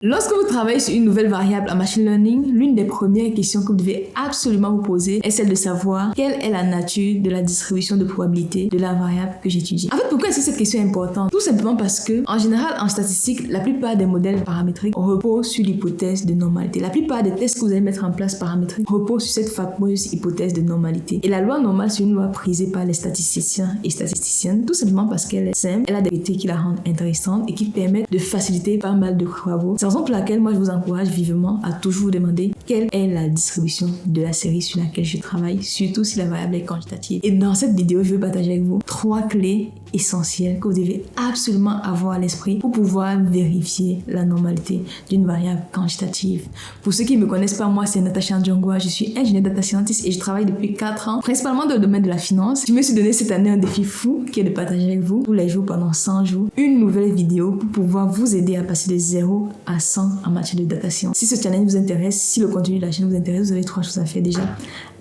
Lorsque vous travaillez sur une nouvelle variable en machine learning, l'une des premières questions que vous devez absolument vous poser est celle de savoir quelle est la nature de la distribution de probabilité de la variable que j'étudie. En fait, pourquoi est-ce que cette question est importante? Tout simplement parce que, en général, en statistique, la plupart des modèles paramétriques reposent sur l'hypothèse de normalité. La plupart des tests que vous allez mettre en place paramétriques reposent sur cette fameuse hypothèse de normalité. Et la loi normale, c'est une loi prisée par les statisticiens et statisticiennes, tout simplement parce qu'elle est simple, elle a des vérités qui la rendent intéressante et qui permettent de faciliter pas mal de travaux. C'est la raison pour laquelle moi je vous encourage vivement à toujours vous demander quelle est la distribution de la série sur laquelle je travaille, surtout si la variable est quantitative. Et dans cette vidéo, je vais partager avec vous 3 clés essentielles que vous devez absolument avoir à l'esprit pour pouvoir vérifier la normalité d'une variable quantitative. Pour ceux qui ne me connaissent pas, moi c'est Natacha Ndjongwa, je suis ingénieure data scientist et je travaille depuis 4 ans, principalement dans le domaine de la finance. Je me suis donné cette année un défi fou qui est de partager avec vous tous les jours pendant 100 jours une nouvelle vidéo pour pouvoir vous aider à passer de 0 à 100 en matière de data science. Si ce challenge vous intéresse, si le contenu de la chaîne vous intéresse, vous avez 3 choses à faire déjà.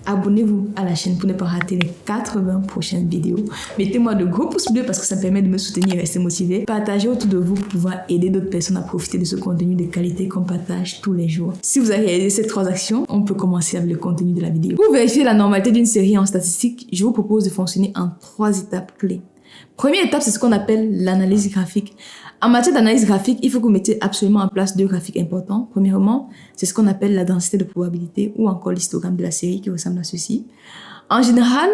Abonnez-vous à la chaîne pour ne pas rater les 80 prochaines vidéos. Mettez-moi de gros pouces bleus parce que ça me permet de me soutenir et rester motivé. Partagez autour de vous pour pouvoir aider d'autres personnes à profiter de ce contenu de qualité qu'on partage tous les jours. Si vous avez réalisé ces 3 actions, on peut commencer avec le contenu de la vidéo. Pour vérifier la normalité d'une série en statistique, je vous propose de fonctionner en 3 étapes clés. Première étape, c'est ce qu'on appelle l'analyse graphique. En matière d'analyse graphique, il faut que vous mettiez absolument en place 2 graphiques importants. Premièrement, c'est ce qu'on appelle la densité de probabilité ou encore l'histogramme de la série qui ressemble à ceci. En général,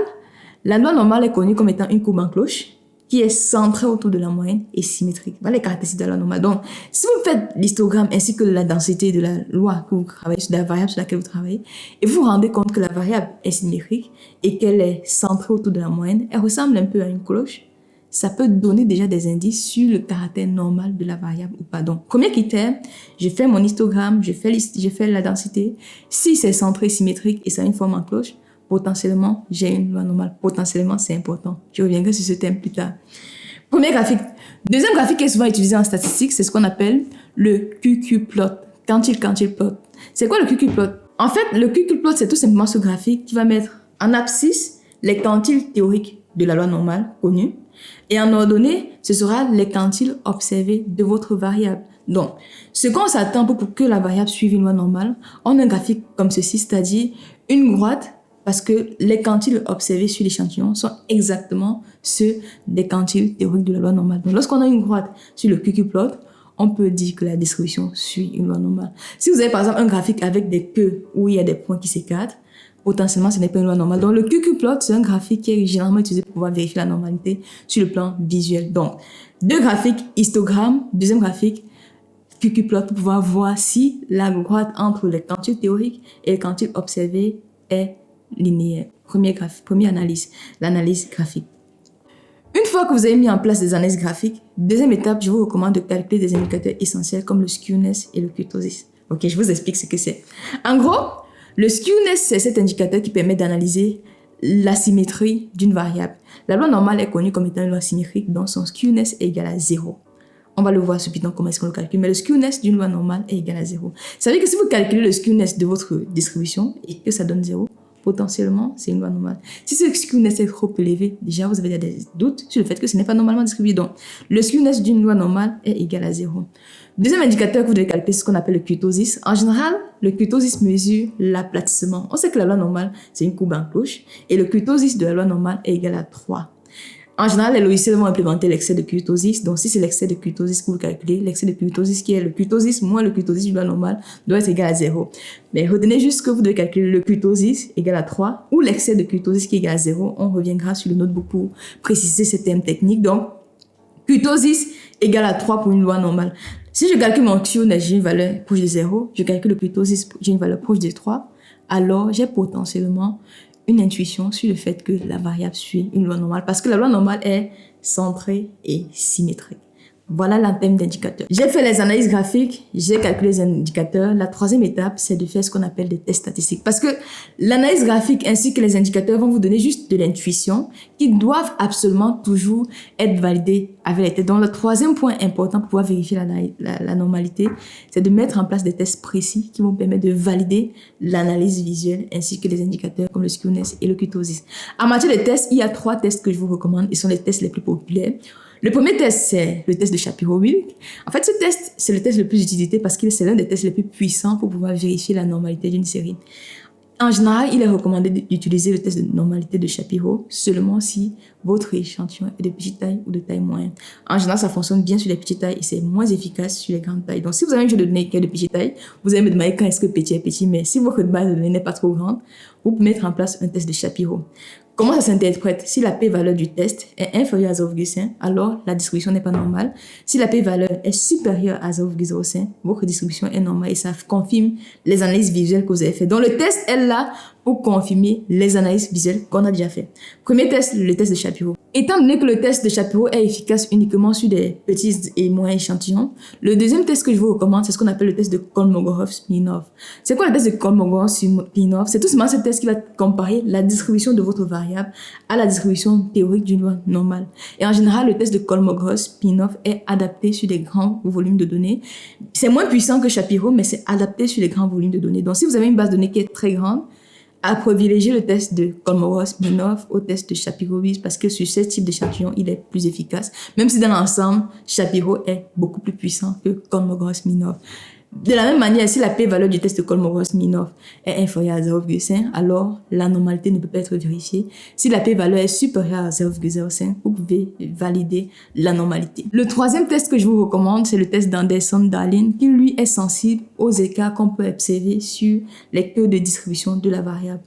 la loi normale est connue comme étant une courbe en cloche qui est centrée autour de la moyenne et symétrique. Voilà les caractéristiques de la loi normale. Donc, si vous faites l'histogramme ainsi que la densité de la loi que vous travaillez, de la variable sur laquelle vous travaillez, et vous vous rendez compte que la variable est symétrique et qu'elle est centrée autour de la moyenne, elle ressemble un peu à une cloche, ça peut donner déjà des indices sur le caractère normal de la variable ou pas. Donc, premier critère, je fais mon histogramme, je fais la densité. Si c'est centré, symétrique et ça a une forme en cloche, potentiellement, j'ai une loi normale. Potentiellement, c'est important. Je reviendrai sur ce thème plus tard. Premier graphique. Deuxième graphique qui est souvent utilisé en statistique, c'est ce qu'on appelle le QQ-plot. Quantile-plot. C'est quoi le QQ-plot? En fait, le QQ-plot, c'est tout simplement ce graphique qui va mettre en abscisse les quantiles théoriques de la loi normale connue. Et en ordonnée, ce sera les quantiles observés de votre variable. Donc, ce qu'on s'attend pour que la variable suive une loi normale, on a un graphique comme ceci, c'est-à-dire une droite, parce que les quantiles observés sur l'échantillon sont exactement ceux des quantiles théoriques de la loi normale. Donc, lorsqu'on a une droite sur le QQ-plot, on peut dire que la distribution suit une loi normale. Si vous avez par exemple un graphique avec des queues où il y a des points qui s'écartent, potentiellement, ce n'est pas une loi normale. Donc, le QQ-plot, c'est un graphique qui est généralement utilisé pour pouvoir vérifier la normalité sur le plan visuel. Donc, 2 graphiques, histogramme, deuxième graphique, QQ-plot, pour pouvoir voir si la droite entre les quantiles théoriques et les quantiles observés est linéaire. Première analyse, l'analyse graphique. Une fois que vous avez mis en place des analyses graphiques, deuxième étape, je vous recommande de calculer des indicateurs essentiels comme le skewness et le kurtosis. Ok, je vous explique ce que c'est. En gros, le skewness, c'est cet indicateur qui permet d'analyser la symétrie d'une variable. La loi normale est connue comme étant une loi symétrique, dont son skewness est égal à 0. On va le voir subitement comment est-ce qu'on le calcule, mais le skewness d'une loi normale est égal à 0. Ça veut dire que si vous calculez le skewness de votre distribution et que ça donne 0, potentiellement, c'est une loi normale. Si ce skewness est trop élevé, déjà, vous avez des doutes sur le fait que ce n'est pas normalement distribué. Donc, le skewness d'une loi normale est égal à 0. Deuxième indicateur que vous devez calculer, c'est ce qu'on appelle le kurtosis. En général, le kurtosis mesure l'aplatissement. On sait que la loi normale, c'est une courbe en cloche, et le kurtosis de la loi normale est égal à 3. En général, les logiciels vont implémenter l'excès de kurtosis. Donc, si c'est l'excès de kurtosis que vous calculez, l'excès de kurtosis qui est le kurtosis moins le kurtosis d'une loi normale doit être égal à 0. Mais retenez juste que vous devez calculer le kurtosis égal à 3 ou l'excès de kurtosis qui est égal à 0. On reviendra sur le notebook pour préciser ces termes techniques. Donc, kurtosis égal à 3 pour une loi normale. Si je calcule mon skewness, j'ai une valeur proche de 0, je calcule le kurtosis, j'ai une valeur proche de 3, alors j'ai potentiellement une intuition sur le fait que la variable suit une loi normale, parce que la loi normale est centrée et symétrique. Voilà l'anthème d'indicateur. J'ai fait les analyses graphiques, j'ai calculé les indicateurs. La troisième étape, c'est de faire ce qu'on appelle des tests statistiques. Parce que l'analyse graphique ainsi que les indicateurs vont vous donner juste de l'intuition qui doivent absolument toujours être validés avec les tests. Donc, le troisième point important pour pouvoir vérifier la normalité, c'est de mettre en place des tests précis qui vont permettre de valider l'analyse visuelle ainsi que les indicateurs comme le skewness et le kurtosis. En matière de tests, il y a 3 tests que je vous recommande. Ils sont les tests les plus populaires. Le premier test, c'est le test de Shapiro-Wilk. En fait, ce test, c'est le test le plus utilisé parce que c'est l'un des tests les plus puissants pour pouvoir vérifier la normalité d'une série. En général, il est recommandé d'utiliser le test de normalité de Shapiro seulement si votre échantillon est de petite taille ou de taille moyenne. En général, ça fonctionne bien sur les petites tailles et c'est moins efficace sur les grandes tailles. Donc, si vous avez un jeu de données qui est de petite taille, vous allez me demander quand est-ce que petit est petit. Mais si votre base de données n'est pas trop grande, vous pouvez mettre en place un test de Shapiro. Comment ça s'interprète? Si la p-valeur du test est inférieure à 0,5, alors la distribution n'est pas normale. Si la p-valeur est supérieure à 0,05, votre distribution est normale et ça confirme les analyses visuelles que vous avez faites. Donc le test est là pour confirmer les analyses visuelles qu'on a déjà fait. Premier test, le test de Shapiro. Étant donné que le test de Shapiro est efficace uniquement sur des petits et moyens échantillons, le deuxième test que je vous recommande, c'est ce qu'on appelle le test de Kolmogorov-Smirnov. C'est quoi le test de Kolmogorov-Smirnov? C'est tout simplement ce test qui va comparer la distribution de votre variable à la distribution théorique d'une loi normale. Et en général, le test de Kolmogorov-Smirnov est adapté sur des grands volumes de données. C'est moins puissant que Shapiro, mais c'est adapté sur les grands volumes de données. Donc, si vous avez une base de données qui est très grande, à privilégier le test de Kolmogorov-Smirnov au test de Shapiro-Wilk parce que sur ce type d'échantillon, il est plus efficace. Même si dans l'ensemble, Shapiro est beaucoup plus puissant que Kolmogorov-Smirnov. De la même manière, si la p-valeur du test de Kolmogorov-Smirnov est inférieure à 0,5, alors la normalité ne peut pas être vérifiée. Si la p-valeur est supérieure à 0,05, vous pouvez valider la normalité. Le troisième test que je vous recommande, c'est le test d'Anderson-Darling, qui lui est sensible aux écarts qu'on peut observer sur les queues de distribution de la variable.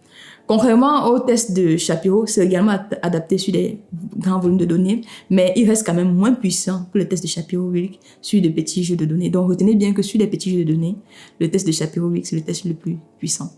Contrairement au test de Shapiro, c'est également adapté sur des grands volumes de données, mais il reste quand même moins puissant que le test de Shapiro-Wilk sur de petits jeux de données. Donc, retenez bien que sur des petits jeux de données, le test de Shapiro-Wilk, c'est le test le plus puissant.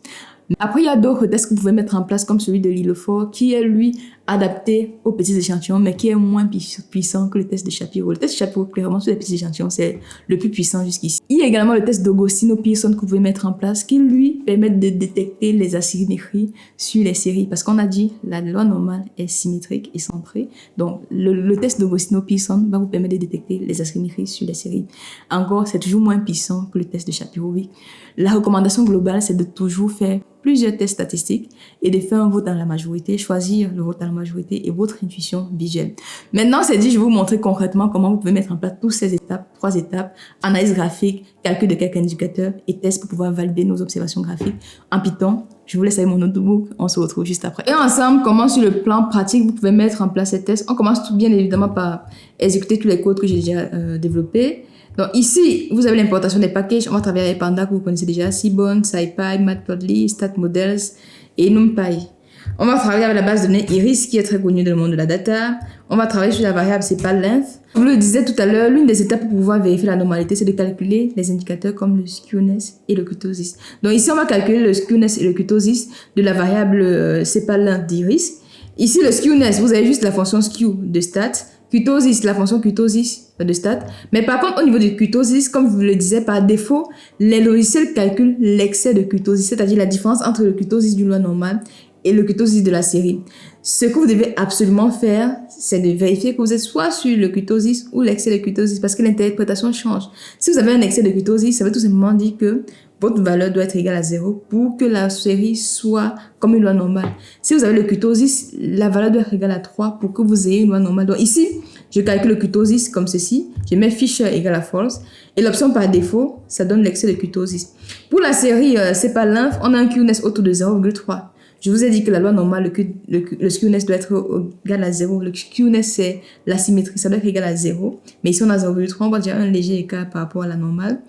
Après, il y a d'autres tests que vous pouvez mettre en place, comme celui de Lillefort, qui est, lui, adapté aux petits échantillons, mais qui est moins puissant que le test de Shapiro. Le test de Shapiro, clairement, sur les petits échantillons, c'est le plus puissant jusqu'ici. Il y a également le test d'Agostino-Pearson que vous pouvez mettre en place, qui, lui, permet de détecter les asymétries sur les séries. Parce qu'on a dit, la loi normale est symétrique et centrée. Donc, le test d'Agostino-Pearson va vous permettre de détecter les asymétries sur les séries. Encore, c'est toujours moins puissant que le test de Shapiro-Wilk. La recommandation globale, c'est de toujours faire plusieurs tests statistiques et de faire un vote à la majorité, choisir le vote à la majorité et votre intuition visuelle. Maintenant, c'est dit, je vais vous montrer concrètement comment vous pouvez mettre en place toutes ces étapes, 3 étapes, analyse graphique, calcul de quelques indicateurs et tests pour pouvoir valider nos observations graphiques en Python. Je vous laisse avec mon notebook, on se retrouve juste après. Et ensemble, comment sur le plan pratique, vous pouvez mettre en place ces tests. On commence tout bien évidemment par exécuter tous les codes que j'ai déjà développés. Donc ici, vous avez l'importation des packages. On va travailler avec Panda que vous connaissez déjà, Seaborn, SciPy, Matplotlib, StatModels et NumPy. On va travailler avec la base de données Iris qui est très connue dans le monde de la data. On va travailler sur la variable CEPAL-length. Je vous le disais tout à l'heure, l'une des étapes pour pouvoir vérifier la normalité, c'est de calculer les indicateurs comme le skewness et le kurtosis. Donc ici, on va calculer le skewness et le kurtosis de la variable CEPAL-length d'Iris. Ici, le skewness, vous avez juste la fonction skew de stat. Kurtosis, la fonction kurtosis de stat. Mais par contre, au niveau du kurtosis, comme je vous le disais, par défaut, les logiciels calculent l'excès de kurtosis, c'est-à-dire la différence entre le kurtosis d'une loi normale et le kurtosis de la série. Ce que vous devez absolument faire, c'est de vérifier que vous êtes soit sur le kurtosis ou l'excès de kurtosis, parce que l'interprétation change. Si vous avez un excès de kurtosis, ça veut tout simplement dire que votre valeur doit être égale à 0 pour que la série soit comme une loi normale. Si vous avez le kurtosis, la valeur doit être égale à 3 pour que vous ayez une loi normale. Donc ici, je calcule le kurtosis comme ceci. Je mets Fisher égale à false. Et l'option par défaut, ça donne l'excès de kurtosis. Pour la série CEPAL-length, on a un skewness autour de 0,3. Je vous ai dit que la loi normale, le skewness doit être égal à 0. Le skewness, c'est la symétrie. Ça doit être égal à 0. Mais ici, on a 0,3. On voit déjà un léger écart par rapport à la normale.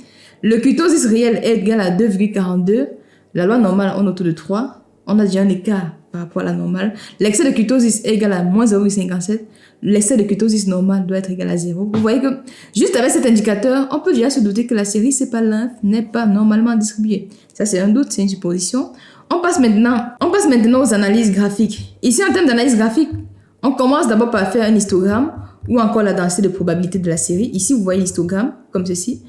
Le kurtosis réel est égal à 2,42. La loi normale, on est autour de 3. On a déjà un écart par rapport à la normale. L'excès de kurtosis est égal à moins 0,57. L'excès de kurtosis normal doit être égal à 0. Vous voyez que juste avec cet indicateur, on peut déjà se douter que la série CEPAL-length n'est pas normalement distribuée. Ça, c'est un doute, c'est une supposition. On passe maintenant aux analyses graphiques. Ici, en termes d'analyse graphique, on commence d'abord par faire un histogramme ou encore la densité de probabilité de la série. Ici, vous voyez l'histogramme comme ceci.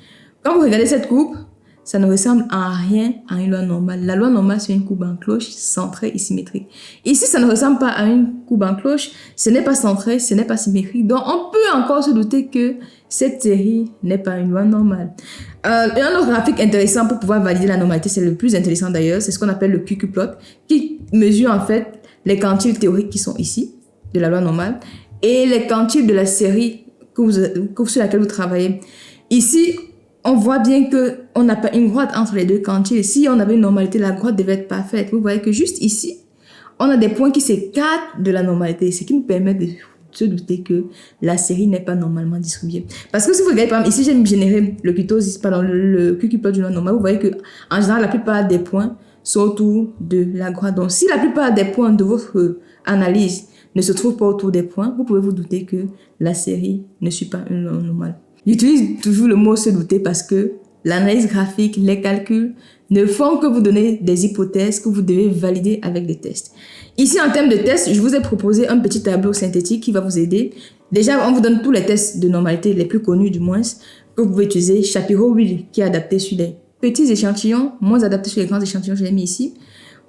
Quand vous regardez cette courbe, ça ne ressemble en rien à une loi normale. La loi normale, c'est une courbe en cloche centrée et symétrique. Ici, ça ne ressemble pas à une courbe en cloche. Ce n'est pas centré, ce n'est pas symétrique. Donc, on peut encore se douter que cette série n'est pas une loi normale. Un autre graphique intéressant pour pouvoir valider la normalité, c'est le plus intéressant d'ailleurs, c'est ce qu'on appelle le QQ-plot, qui mesure en fait les quantiles théoriques qui sont ici, de la loi normale, et les quantiles de la série sur laquelle vous travaillez. Ici, on voit bien qu'on n'a pas une droite entre les deux quantiles. Si on avait une normalité, la droite devait être parfaite. Vous voyez que juste ici, on a des points qui s'écartent de la normalité, ce qui nous permet de se douter que la série n'est pas normalement distribuée. Parce que si vous regardez, par exemple, ici, j'ai généré le QQ-plot du normal. Vous voyez que en général, la plupart des points sont autour de la droite. Donc, si la plupart des points de votre analyse ne se trouvent pas autour des points, vous pouvez vous douter que la série ne suit pas une norme normale. J'utilise toujours le mot se douter parce que l'analyse graphique, les calculs ne font que vous donner des hypothèses que vous devez valider avec des tests. Ici, en termes de tests, je vous ai proposé un petit tableau synthétique qui va vous aider. Déjà, on vous donne tous les tests de normalité, les plus connus du moins, que vous pouvez utiliser. Shapiro-Wilk, qui est adapté sur les petits échantillons, moins adapté sur les grands échantillons, je l'ai mis ici.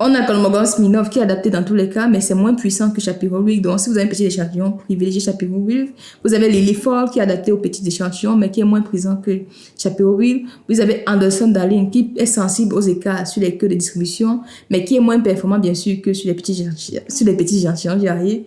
On a Kolmogorov-Smirnov qui est adapté dans tous les cas, mais c'est moins puissant que Shapiro-Wilk. Donc, si vous avez un petit échantillon, privilégiez Shapiro-Wilk. Vous avez Liliford qui est adapté aux petits échantillons, mais qui est moins puissant que Shapiro-Wilk. Vous avez Anderson-Darling qui est sensible aux écarts sur les queues de distribution, mais qui est moins performant, bien sûr, que sur les petits échantillons, j'y arrive.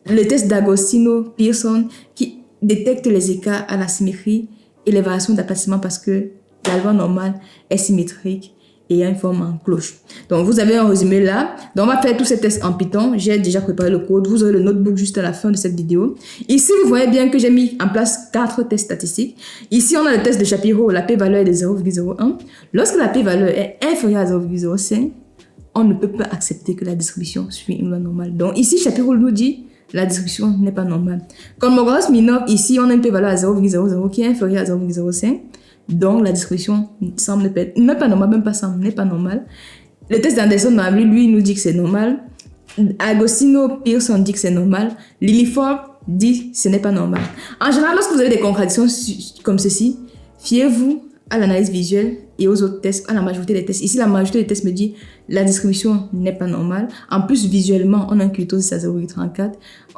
Le test d'Agostino-Pearson qui détecte les écarts à la symétrie et les variations d'aplatissement parce que la loi normale est symétrique et il y a une forme en cloche. Donc, vous avez un résumé là. Donc, on va faire tous ces tests en Python. J'ai déjà préparé le code. Vous aurez le notebook juste à la fin de cette vidéo. Ici, vous voyez bien que j'ai mis en place 4 tests statistiques. Ici, on a le test de Shapiro. La p-valeur est de 0,01. Lorsque la p-valeur est inférieure à 0,05, on ne peut pas accepter que la distribution suit une loi normale. Donc, ici, Shapiro nous dit la distribution n'est pas normale. Comme Kolmogorov-Smirnov, ici, on a une p-valeur à 0,00 qui est inférieure à 0,05. Donc, la distribution semble n'est pas normale, même pas semble, n'est pas normale. Le test d'Anderson-Darling, lui, nous dit que c'est normal. Agostino-Pearson dit que c'est normal. Liliford dit que ce n'est pas normal. En général, lorsque vous avez des contradictions comme ceci, fiez-vous à l'analyse visuelle et aux autres tests, à la majorité des tests. Ici, la majorité des tests me dit la distribution n'est pas normale. En plus, visuellement, on a un kurtosis à 0,34.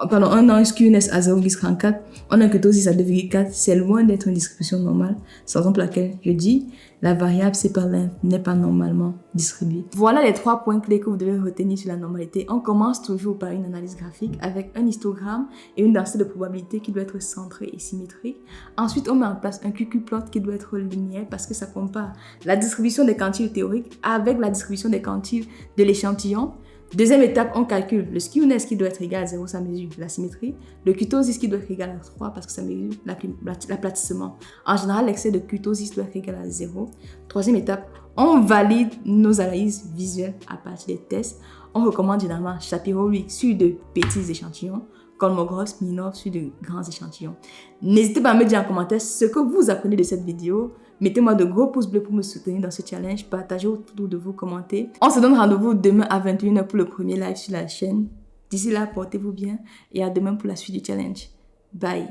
Pardon, on a un skewness à 0,34. On a un kurtosis à 2,4. C'est loin d'être une distribution normale. C'est la raison pour laquelle je dis la variable C/Length n'est pas normalement distribuée. Voilà les 3 points clés que vous devez retenir sur la normalité. On commence toujours par une analyse graphique avec un histogramme et une densité de probabilité qui doit être centrée et symétrique. Ensuite, on met en place un QQ-plot qui doit être linéaire parce que ça compare la distribution des quantiles théoriques avec la distribution des quantiles de l'échantillon. Deuxième étape, on calcule le skewness qui doit être égal à 0, ça mesure la symétrie. Le kurtosis qui doit être égal à 3 parce que ça mesure l'aplatissement. En général, l'excès de kurtosis doit être égal à 0. Troisième étape, on valide nos analyses visuelles à partir des tests. On recommande généralement Shapiro-Wilk sur de petits échantillons, Kolmogorov-Smirnov sur de grands échantillons. N'hésitez pas à me dire en commentaire ce que vous apprenez de cette vidéo. Mettez-moi de gros pouces bleus pour me soutenir dans ce challenge. Partagez autour de vous, commentez. On se donne rendez-vous demain à 21h pour le premier live sur la chaîne. D'ici là, portez-vous bien et à demain pour la suite du challenge. Bye.